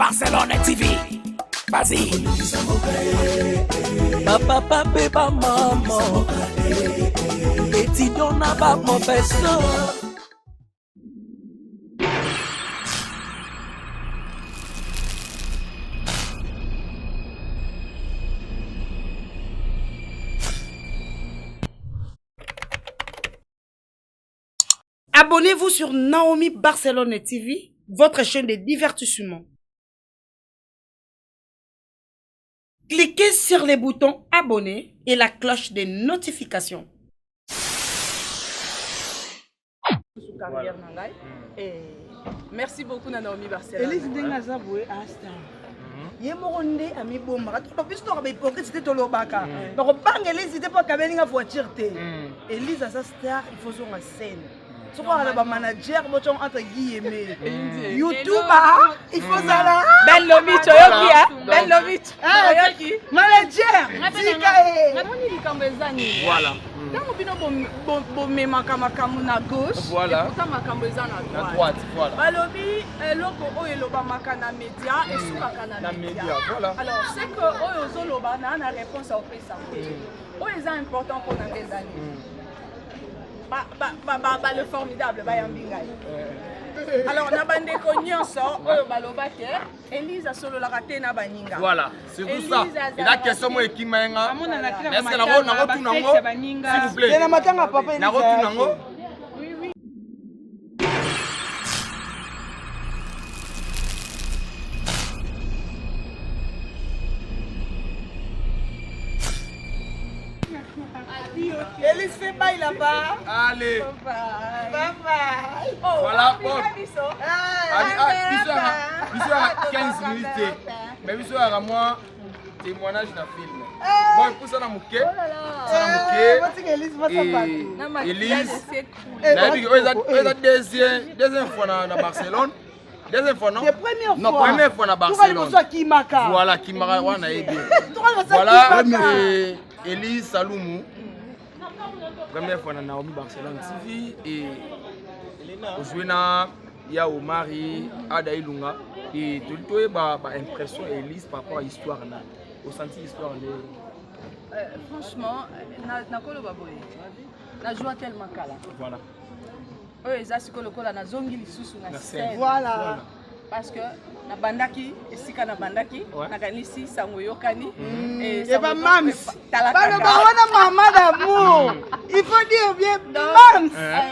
Barcelone TV. Vas-y. Papa, papa, maman. Étudiant n'a pas professeur. Abonnez-vous sur Naomi Barcelone TV, votre chaîne de divertissement. Cliquez sur les boutons abonner et la cloche de notification. Voilà. Merci beaucoup Naomi Barcelone. Elise Dengazaboué Asta. Yemoronde ami bomba. Tu peux pas hypocrite c'était to lobaka. Donc bang Elise c'était pas kabelinga voiture té. Elise a sa star, il faut son scène. Tu vois le manager boton entre guillemets. YouTuber, il faut ça là. Ben Lobit oyoki hein. Ben Lobit. Oyoki. Manager. Voilà. Quand bino bon memaka makamu na gauche, voilà. Et pourtant makambo eza na droite. Voilà. Balobi eloko oyo eloba makana média et soukaka na média. Voilà. Alors c'est que oyo zoloba na réponse au pesa. Oyo eza important pour na ngezani. Le formidable Bayambingai. Alors na bande ko nyonso oyo balobake Elise a solo la raté na baninga. Voilà, c'est tout ça. Et la question moi qui m'enga. Est-ce que na tout nango? S'il vous plaît. Na matanga papa Elise. Na tout nango. Oui oui. Elise fait bail là-bas. Allez. Bye bye. Voilà. Biso à 15 minutes. Mais biso à moi témoignage na film. Bon, pour ça na muke. Ça na muke. Elise deuxième fois na Barcelone. Deuxième fois non? Non, première fois na Barcelone. Voilà, Kimaka wana ebi. Voilà, Elise Saloumou. Première fois na Naomi Barcelone TV et aujourd'hui il y a Omari, Ada Ilunga et tout le temps impression Elise par rapport à l'histoire là. Au senti histoire Franchement, na koloba boye. Na joie tellement kala. Voilà. Oyo ezasi kolokola na zongi lisusu na scène. Voilà. Parce que na bandaki esika na bandaki na kanisi sango yokani et ba mams ba wana maman d'amour il faut dire bien mams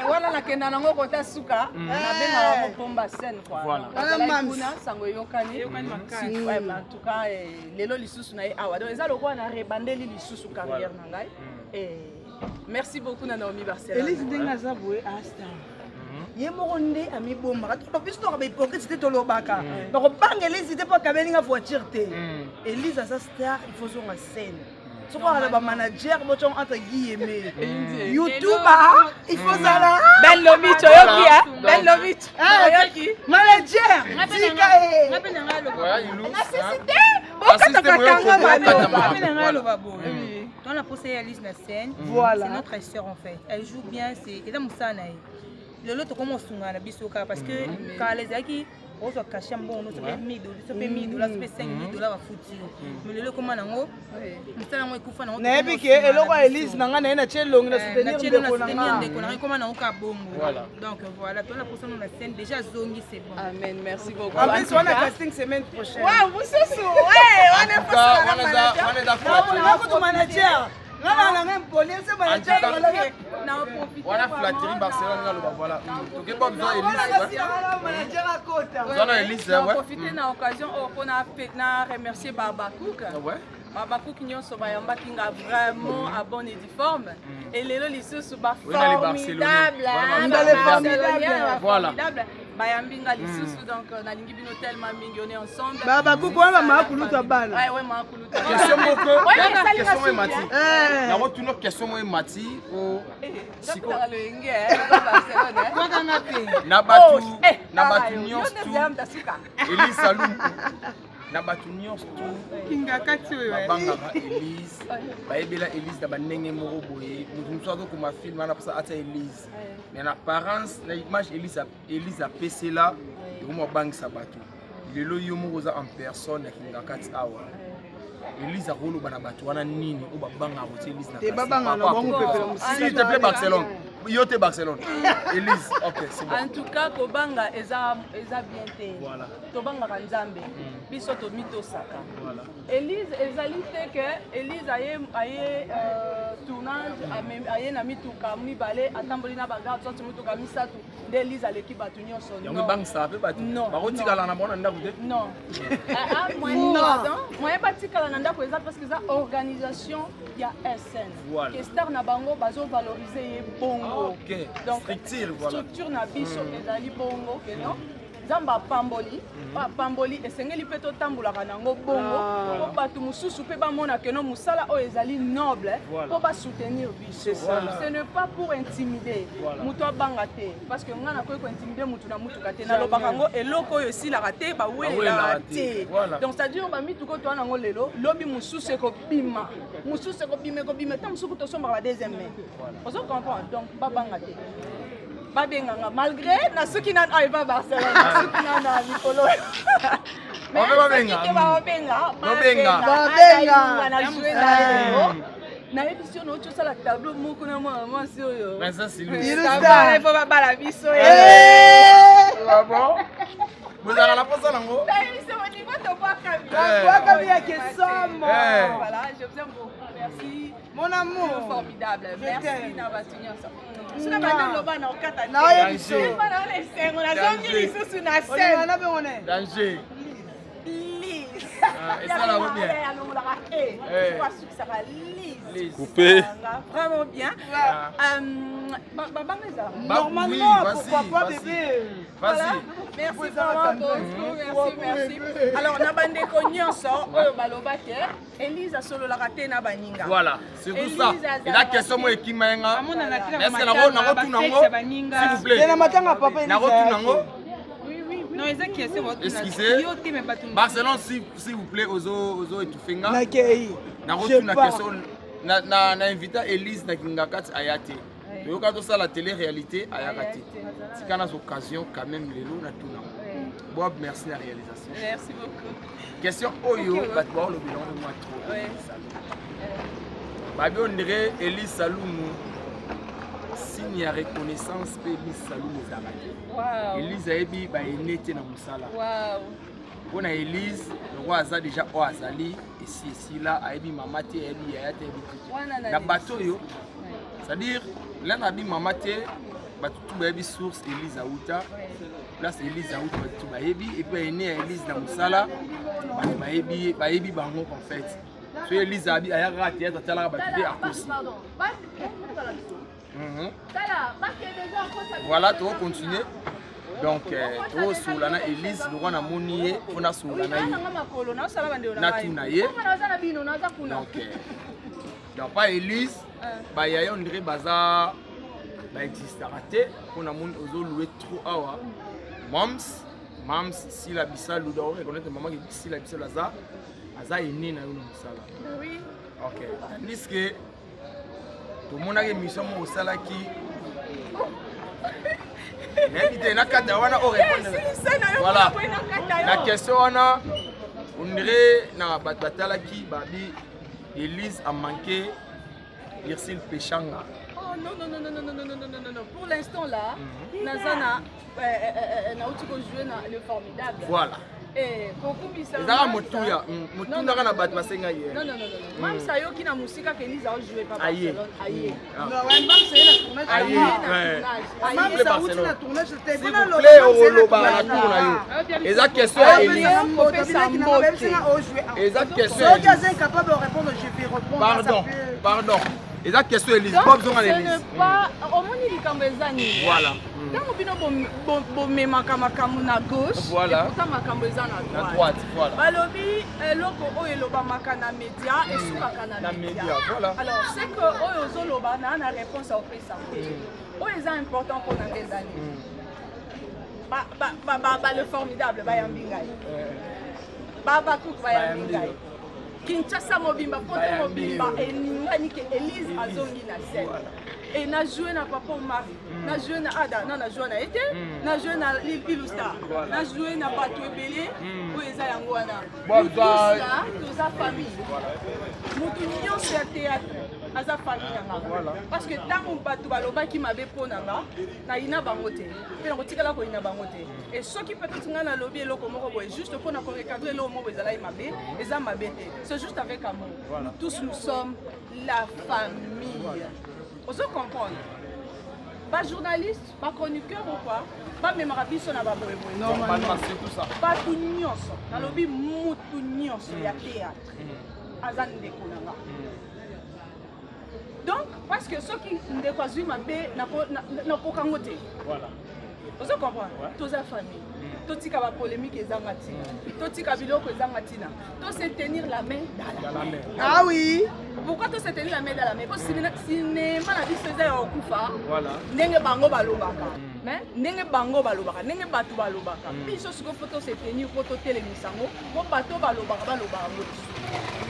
voilà la kenda nango kota suka na benga ko pomba scène quoi voilà mams sango yokani makasi ouais en tout cas lelo lisusu na awa donc eza lokwa na rebandeli lisusu carrière na ngai et merci beaucoup Naomi Barcelone. Elise Dengazaboué Asta. Yemoronde ami bomba. Tu peux pas hypocrite c'était to lobaka. Donc bang Elise c'était pas kabelinga voiture té. Elise a sa star, il faut son scène. Tu vois le manager boton entre guillemets. YouTuber, il faut ça là. Ben Lobit oyoki hein. Ben Lobit. Oyoki. Manager. Dans la procès Elise na scène, c'est notre sœur en fait. Elle joue bien, c'est dans Moussana. Le lot comment on s'en a bisoka parce que quand les aki on se cache un bon, on se fait 1000 $, se fait 1000 $, se fait 5000 $ à foutre. Mais le lot comment nango, Moussana moi kufa nango. Na ebi ke eloko Elise nanga na chelong na soutenir de konanga comment nango ka bongo. Donc voilà, dans la prochaine la scène déjà zongi c'est bon. Amen, merci beaucoup. En plus on a casting semaine prochaine. Ouais, vous c'est sûr. Ouais, on est pas on est d'accord. On a manager. Non, non, même police, c'est manager. On a flatterie Barcelone, voilà. Tu n'as pas besoin d'Elise. On a Elise, ouais. Profiter de l'occasion pour remercier Barbacook. Barbacook nyonso bayamba kinga vraiment à bonne et due forme. Et lelo lisusu ba formidable. Voilà. Bayambinga lisusu donc na lingi bino tellement mingi on est ensemble. Barbacook wana makuluta bana. Ouais, makuluta. Question moko. Question moi Mati. Na retourne question moi Mati au siko. Barcelone. Na batu nyonso. Elise Saloum. Na batu nyonso kinga kati wewe bangaka Elise baebela Elise na banenge moko boye mutu azo kuma film ana pasa ata Elise mais na parents na image Elise a PC là et mo bangisa batu lelo yo moko oza en personne ya kingakati awa Elise akoloba na bato wana nini o babanga kotie Elise na s'il te plaît Barcelone yo te Barcelone Elise ok c'est bon en tout cas kobanga eza bien te voilà tobangaka nzambe biso tomitosaka voilà Elise ezali te ke Elise aye tournage aye na mituka mibale atamboli na bagarde sorti mituka misatu nde Elise aleki bato nyonso yango ebangisa pe bato bakotikala na bango na ndako te non moyen batikala na ndako eza parce que eza organisation ya SN que star na bango bazovalorize ye bongo donc structure na biso ezali bongo ke non nzambe apamboli esengeli mpe totambolaka nango bongo mpo bato mosusu mpe bamona keno mosala oyo ezali noble mpo basoutenir biso ce n'est pas pour intimider moto abanga te parce que ngai nakoki kointimide motu na motuka te nalobaka yango eloko oyo esilaka te bawelelaka te donc c'est-à-dire bamituka oyo toa nango lelo lobi mosusu ekobima ta mosuku tosombaka ba deuxième main ozo comprendre donc babanga te babenganga malgré na soki na aiba Barcelone na soki na mikolo babenga na jouer na nayebi na otosala tableau moko na mwana mwasi oyo il faut babala biso bozala na posa nango voilà je vous aime beaucoup merci mon amour formidable merci na bato nyonso danger coupé vraiment bien normalement pourquoi pas bébé merci merci alors na bandeko nyonso oyo balobaki Elise asololaka te na baninga voilà c'est tout ça et la question mo ekimenga est-ce que nango tunango s'il vous plaît na matanga papa nango tunango non ezaki ese excusez Barcelone s'il vous plaît ozo etufenga nango tuna question na invita Elise na kingakati ayate yoka to ça la télé-réalité ayaka te tika na occasion quand même lelo na tunango bon merci la réalisation merci beaucoup question oyo bato bao lo bilongo moi trop babi on dirait Elise Salumu signe ya reconnaissance pe Elise Salumu ezalaki Elise ayebi ba enete na musala mpona Elise loko aza déjà oyo azali esi là ayebi mama te ayebi yaya te ayebi na bato oyo c'est-à-dire là na bi mama te bato tu bayebi source Elise auta place Elise auta bato bayebi et puis ene ya Elise na musala bato bayebi bango en fait so Elise abi ayaka te atalaka bato te akosi voilà tu vas continuer donc to soulana Elise le roi na moni on a soulana na tuna ye donc pas Elise ba yaya on dirait baza ba existera te on a moni ozo louer trop awa mams si la bisa lu doit reconnaître maman qui si la bisa aza ene na yo na musala oui OK tandis que tout mon a émission mo salaki n'invité na kata wana o répondre voilà la question wana on dirait na batalaki babi Elise a manqué Ursule Péchanga. Oh non. Pour l'instant là, Nazana n'a pas joué le formidable. Voilà. Et beaucoup plus ça. Ezala motuya, motunda kana bato basenga ye. Non. Même ça yo ki na musika que Elise a joué pas Barcelone. Aïe. Non, même c'est la tournage. Aïe. Barcelone. S'il vous plaît, oloba na tourna yo. Eza question à Elise. Eza question. Si tu es incapable de répondre, je vais répondre. Pardon. Eza question Elise. Pas besoin d'Elise. Ce n'est pas au moins il kambo ezani. Voilà. Quand bino bomemaka makambo na gauche voilà. Et pourtant makambo eza na droite. Voilà. Balobi eloko oyo elobamaka na média esukaka na média. Voilà. Alors c'est que oyo ozoloba na réponse à opesa te. Oyo eza important pour na ezali. Le formidable bayambi ngai. Baba Cook bayambi ngai. Kinshasa mobimba poto mobimba eningani ke Elise azongi na scène. et na joué na papa Mari, na joué na Ada, na joué na été, na joué na Ilustar, na joué na bato ebele, où eza yango wana. Nous tous là, tous a famille. Mutu nyonso ya théâtre, aza famille nanga. Parce que tant bato baloba ki mabe po nanga, na ina bango te. Pe na kotikala ko ina bango te. Et ceux qui peut-être nga na lobby eloko moko boy juste pour na ko recadrer lo mo bezala mabe, eza mabe te. C'est juste avec amour. Nous tous nous sommes la famille. Vous comprenez? Pas journaliste, pas chroniqueur ou quoi? Pas même rabiso na baboye. Normalement c'est tout ça. Pas tout nyonso. Na lobby mutu nyonso ya théâtre. Azan ndeko nanga. Donc parce que ceux qui ndeko azui mabe na kokangote. Voilà. Vous comprenez? Tous la famille. Totika ba polémique ezanga tina. Totika biloko ezanga tina. To se tenir la main dans la main. Ah oui. Pourquoi to se tenir la main dans la main? Parce que cinéma na biso eza ya okufa. Voilà. Ndenge bango balobaka. Mais ndenge bango balobaka, ndenge bato balobaka. Biso siko photo se tenir photo telemisango, mo bato balobaka.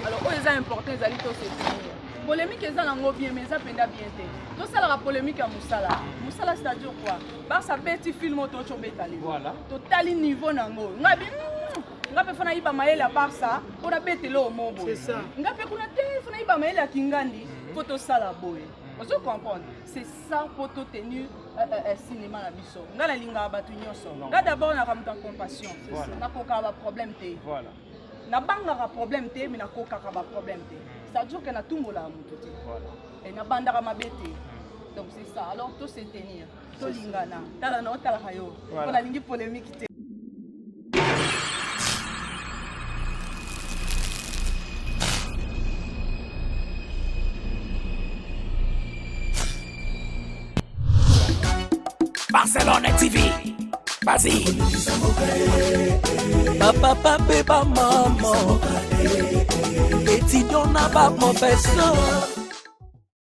Alors oyo eza important ezali to se tenir. Polémique eza nango bien mais eza penda bien te. To sala la polémique à Moussala. Moussala c'est-à-dire quoi? Ba sa petit film auto chobetali. Voilà. Totali niveau nango. Ngabi ngape fana iba maele à part ça, on a betelo au mobo. C'est ça. Ngape kuna te fana iba maele à Kingandi, photo sala boy. Vous comprenez? C'est ça photo tenue cinéma na biso. Ngala linga batu nyonso. Nga d'abord na ramta compassion. Na koka ba problème te. Voilà. Na banga problème te mais na koka ba problème te. Ça dure que na tumbola mutu te. Voilà. Et na bandara mabete. Donc c'est ça. Alors tout se tenir. To lingana. Tala na otala hayo. On a lingi polémique te. Barcelone TV. Vas-y. Papa, maman. Étudiant n'a pas mon personne.